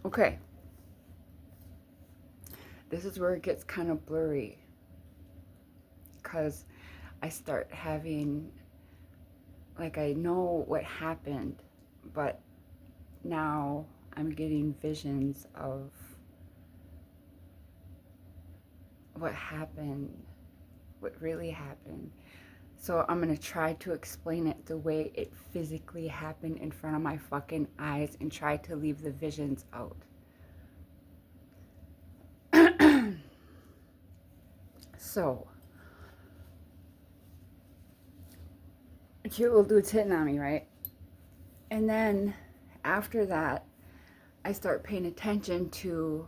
Okay, this is where it gets kind of blurry because I start having, like, I know what happened, but now I'm getting visions of what happened, what really happened. So I'm gonna try to explain it the way it physically happened in front of my fucking eyes and try to leave the visions out. So, a cute little dude's hitting on me, right? And then after that, I start paying attention to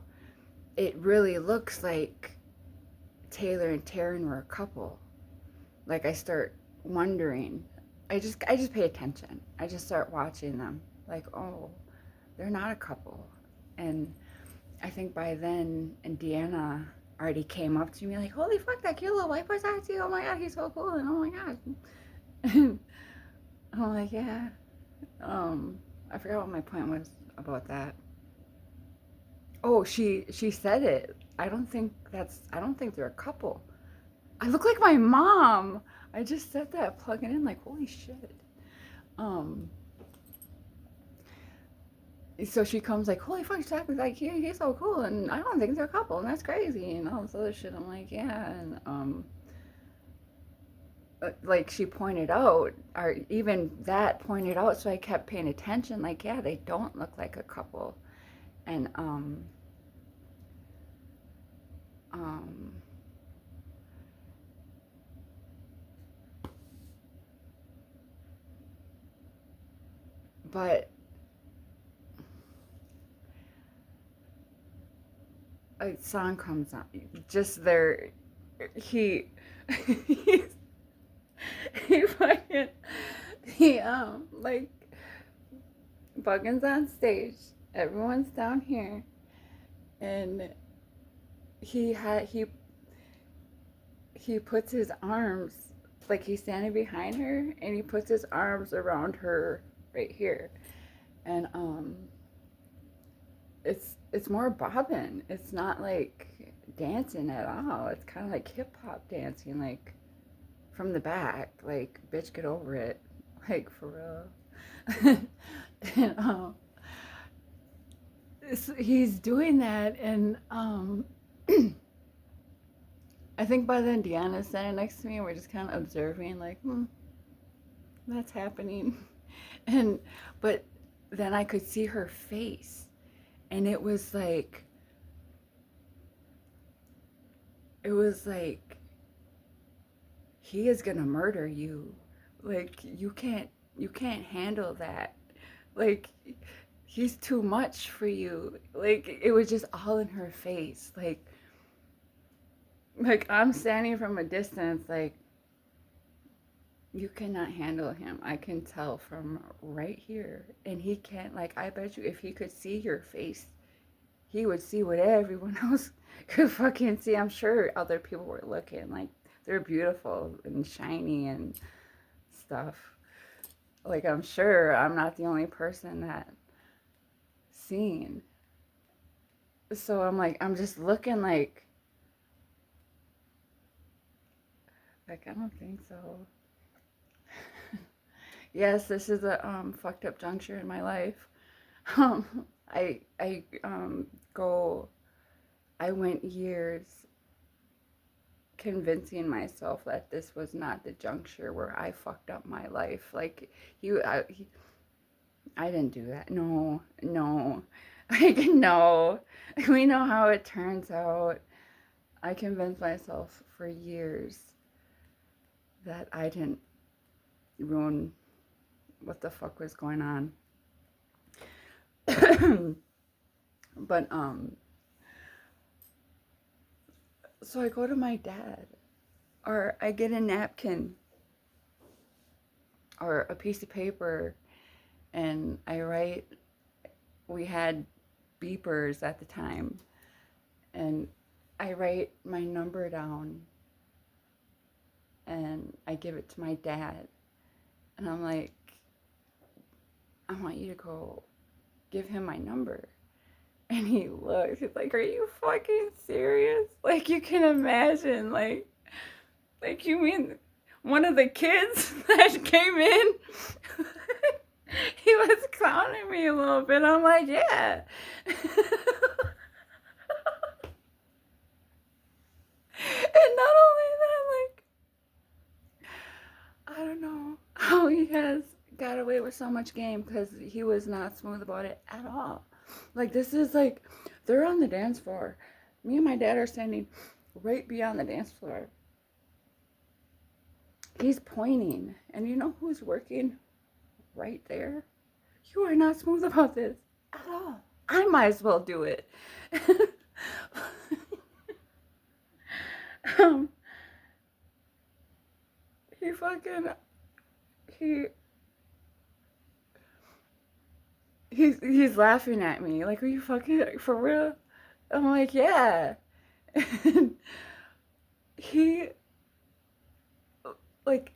it really looks like Taylor and Taryn were a couple. Like I start wondering. I just pay attention. I just start watching them. Like, oh, they're not a couple. And I think by then Indiana already came up to me like, holy fuck, that cute little white boy's talking to you. Oh my god, he's so cool. And oh my god. And I'm like, yeah. I forgot what my point was about that. Oh, she said it. I don't think they're a couple. I look like my mom. I just said that plugging in like holy shit. Um so she comes like, holy fuck, she's talking like he's so cool and I don't think they're a couple and that's crazy and all this other shit. I'm like, yeah, and like she pointed out, or even that pointed out, so I kept paying attention, like, yeah, they don't look like a couple. And um but a song comes on, just there, he he he fucking he like Buggin's on stage, everyone's down here, and he had he puts his arms, like he's standing behind her and he puts his arms around her right here. And it's more bobbing. It's not like dancing at all. It's kind of like hip hop dancing, like from the back. Like, bitch, get over it. Like, for real. And he's doing that, and I think by then Deanna's standing next to me, and we're just kind of observing, like, that's happening. And but then I could see her face, and it was like he is gonna murder you. Like, you can't handle that. Like, he's too much for you. Like, it was just all in her face. Like I'm standing from a distance, like, you cannot handle him. I can tell from right here. And he can't, like, I bet you if he could see your face, he would see what everyone else could fucking see. I'm sure other people were looking. Like, they're beautiful and shiny and stuff. Like, I'm sure I'm not the only person that seen. So I'm like, I'm just looking like I don't think so. Yes, this is a fucked up juncture in my life. I go I went years convincing myself that this was not the juncture where I fucked up my life. Like, I didn't do that. No, no, like, no. We know how it turns out. I convinced myself for years that I didn't ruin what the fuck was going on. But so I go to my dad, or I get a napkin or a piece of paper, and I write. We had beepers at the time, and I write my number down, and I give it to my dad, and I'm like, I want you to go give him my number. And he looks, he's like, are you fucking serious? Like, you can imagine, like you mean one of the kids that came in, he was clowning me a little bit. I'm like, yeah. And not only that, like, I don't know how he has got away with so much game because he was not smooth about it at all. Like, this is like, they're on the dance floor. Me and my dad are standing right beyond the dance floor. He's pointing, and you know who's working right there? You are not smooth about this at all. I might as well do it. um, he fucking he he's laughing at me like, are you fucking for real? I'm like, yeah. And he, like,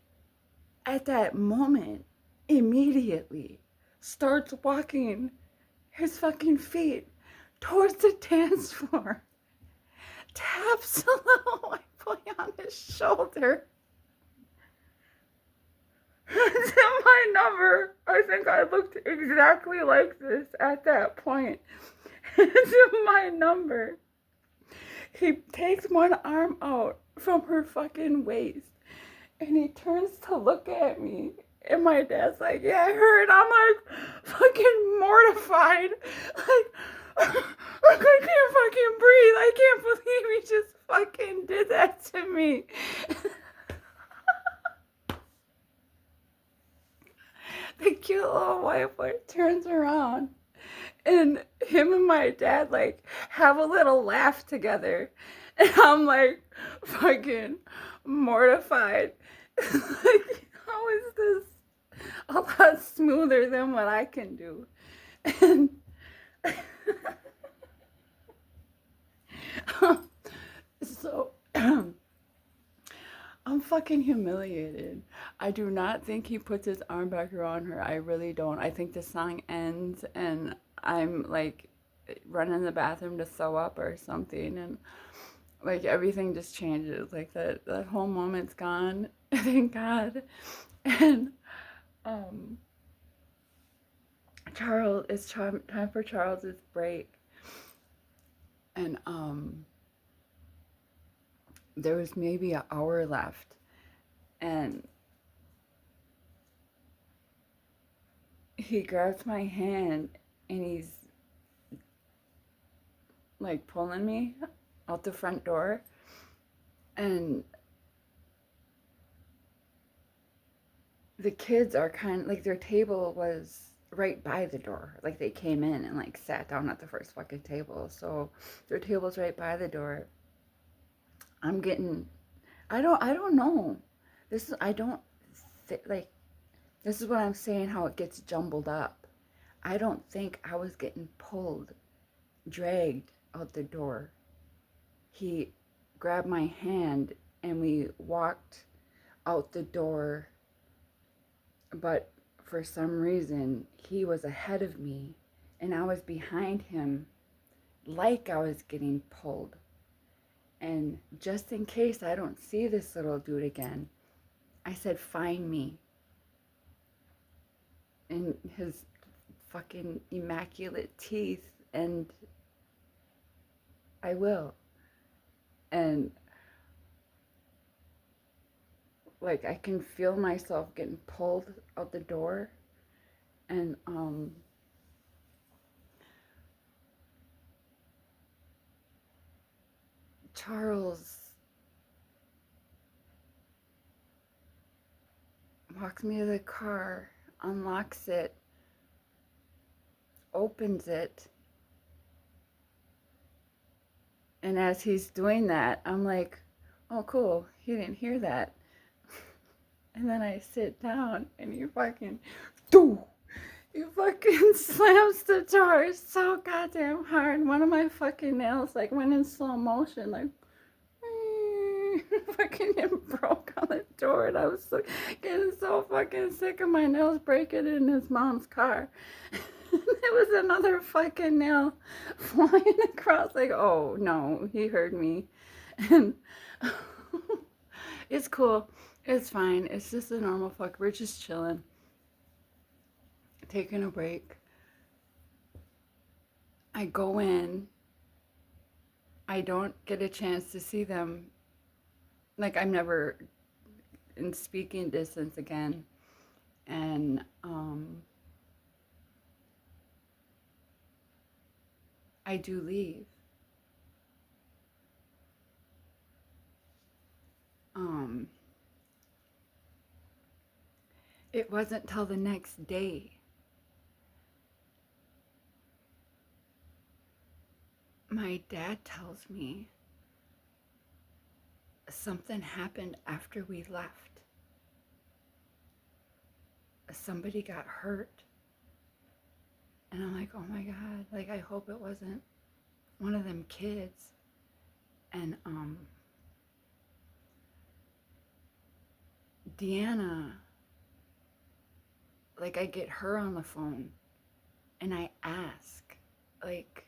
at that moment, immediately starts walking his fucking feet towards the dance floor, taps a little white boy on his shoulder. To my number, I think I looked exactly like this at that point. To my number, he takes one arm out from her fucking waist and he turns to look at me. And my dad's like, yeah, I heard. I'm like, fucking mortified. Like, I can't fucking breathe. I can't believe he just fucking did that to me. The cute little white boy turns around and him and my dad like have a little laugh together. And I'm like fucking mortified. Like, how is this a lot smoother than what I can do? And so I'm fucking humiliated. I do not think he puts his arm back around her. I really don't. I think the song ends and I'm like running the bathroom to sew up or something, and like everything just changes. Like that whole moment's gone. Thank God. And Charles, it's time for Charles's break. And there was maybe an hour left, and he grabs my hand and he's like pulling me out the front door, and the kids are kind of like, their table was right by the door. Like, they came in and like sat down at the first fucking table, so their table's right by the door. I'm getting, I don't know. This is, I don't like, this is what I'm saying, how it gets jumbled up. I don't think I was getting pulled, dragged out the door. He grabbed my hand and we walked out the door, but for some reason he was ahead of me and I was behind him, like I was getting pulled. And just in case I don't see this little dude again, I said, find me. And his fucking immaculate teeth, and I will. And like, I can feel myself getting pulled out the door, and Charles walks me to the car, unlocks it, opens it, and as he's doing that, I'm like, oh cool, he didn't hear that. And then I sit down and he fucking slams the door so goddamn hard. One of my fucking nails like went in slow motion, like fucking it broke on the door, and I was getting so fucking sick of my nails breaking in his mom's car. It was another fucking nail flying across. Like, oh no, he heard me. And it's cool. It's fine. It's just a normal fuck. We're just chilling, taking a break. I go in. I don't get a chance to see them. Like, I'm never in speaking distance again. And I do leave. Um, it wasn't till the next day. My dad tells me something happened after we left. Somebody got hurt. And I'm like, oh my God, like, I hope it wasn't one of them kids. And Deanna, like, I get her on the phone and I ask, like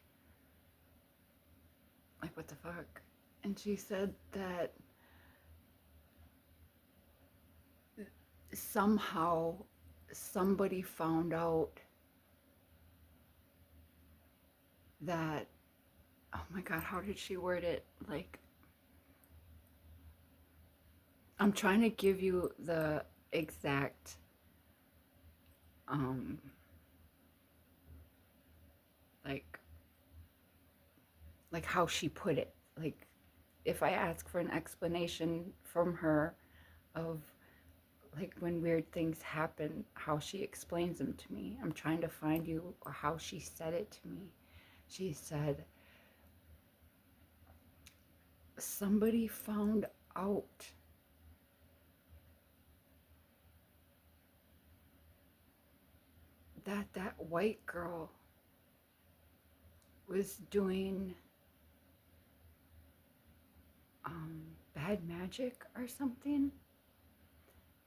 what the fuck? And she said that somehow somebody found out that, oh my God, how did she word it? Like, I'm trying to give you the exact like how she put it. Like, if I ask for an explanation from her of like when weird things happen, how she explains them to me. I'm trying to find you how she said it to me. She said, somebody found out that that white girl was doing bad magic or something.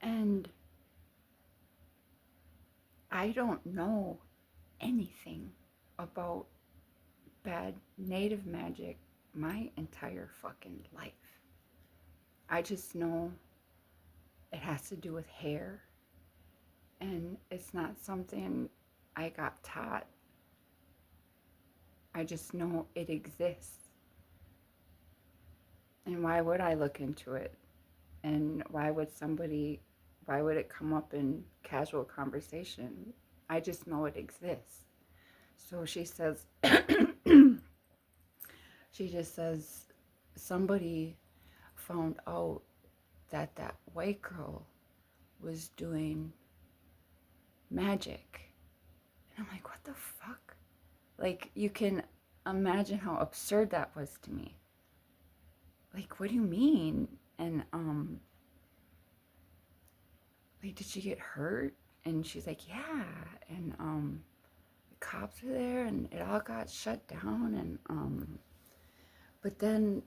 And I don't know anything about bad native magic my entire fucking life. I just know it has to do with hair, and it's not something I got taught. I just know it exists. And why would I look into it? And why would it come up in casual conversation? I just know it exists. So she says, she just says, somebody found out that that white girl was doing magic. And I'm like, what the fuck? Like, you can imagine how absurd that was to me. Like, what do you mean? And like, did she get hurt? And she's like, yeah. And the cops were there and it all got shut down. And but then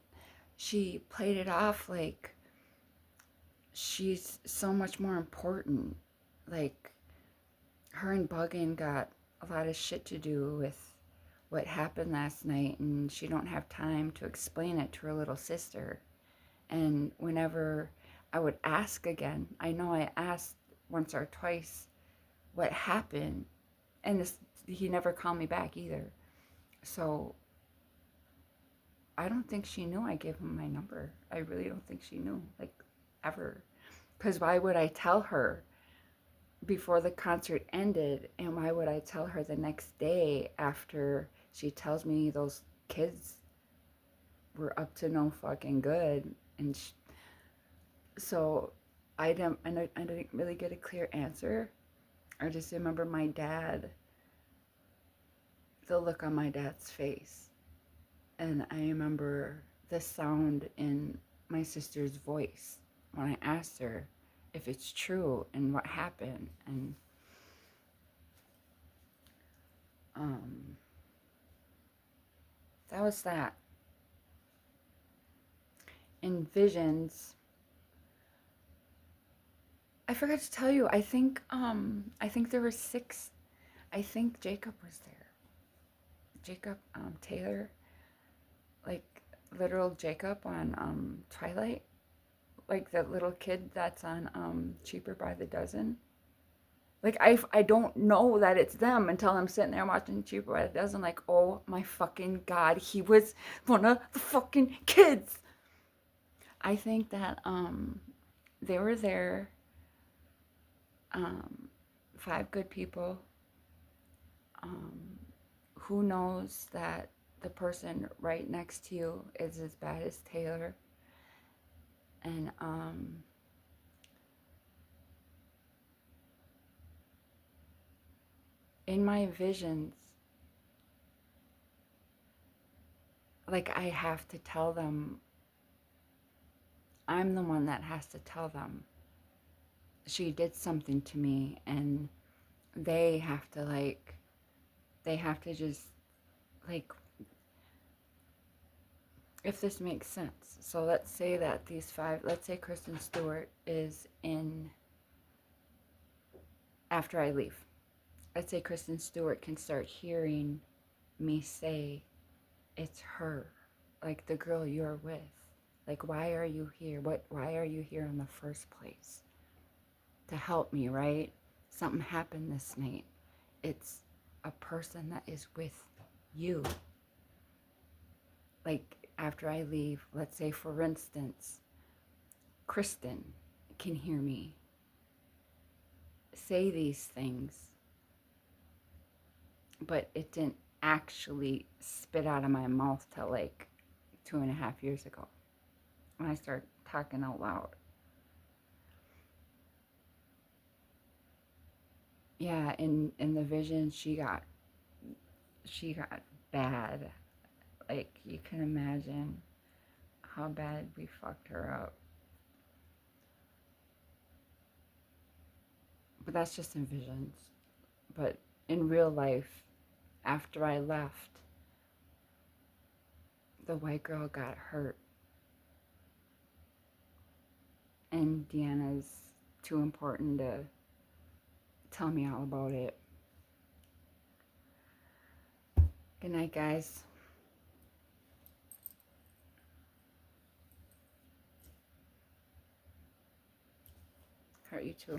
she played it off like she's so much more important. Like, her and Buggin got a lot of shit to do with what happened last night, and she don't have time to explain it to her little sister. And whenever I would ask again, I know I asked once or twice what happened, and he never called me back either. So I don't think she knew I gave him my number. I really don't think she knew, like, ever. Because why would I tell her before the concert ended, and why would I tell her the next day after she tells me those kids were up to no fucking good? And so I didn't really get a clear answer. I just remember my dad, the look on my dad's face, and I remember the sound in my sister's voice when I asked her if it's true and what happened. And that was that. In visions, I forgot to tell you, I think there were 6 I think Jacob was there. Jacob Taylor, like literal Jacob on Twilight, like the little kid that's on Cheaper by the Dozen. Like I don't know that it's them until I'm sitting there watching Cheaper by the Dozen. Like, oh my fucking god, he was one of the fucking kids. I think that they were there. Five good people. Who knows that the person right next to you is as bad as Taylor? And in my visions, like I have to tell them, I'm the one that has to tell them she did something to me, and they have to just like, if this makes sense. So let's say that let's say Kristen Stewart is in after I leave. Let's say Kristen Stewart can start hearing me say, it's her, like the girl you're with. Like, why are you here? Why are you here in the first place? To help me, right? Something happened this night. It's a person that is with you. Like, after I leave, let's say, for instance, Kristen can hear me say these things, but it didn't actually spit out of my mouth till like 2.5 years ago when I started talking out loud. Yeah, in the vision, she got bad. Like, you can imagine how bad we fucked her up. But that's just in visions. But in real life, after I left, the white girl got hurt. And Deanna's too important to tell me all about it. Good night, guys. Hurt you too.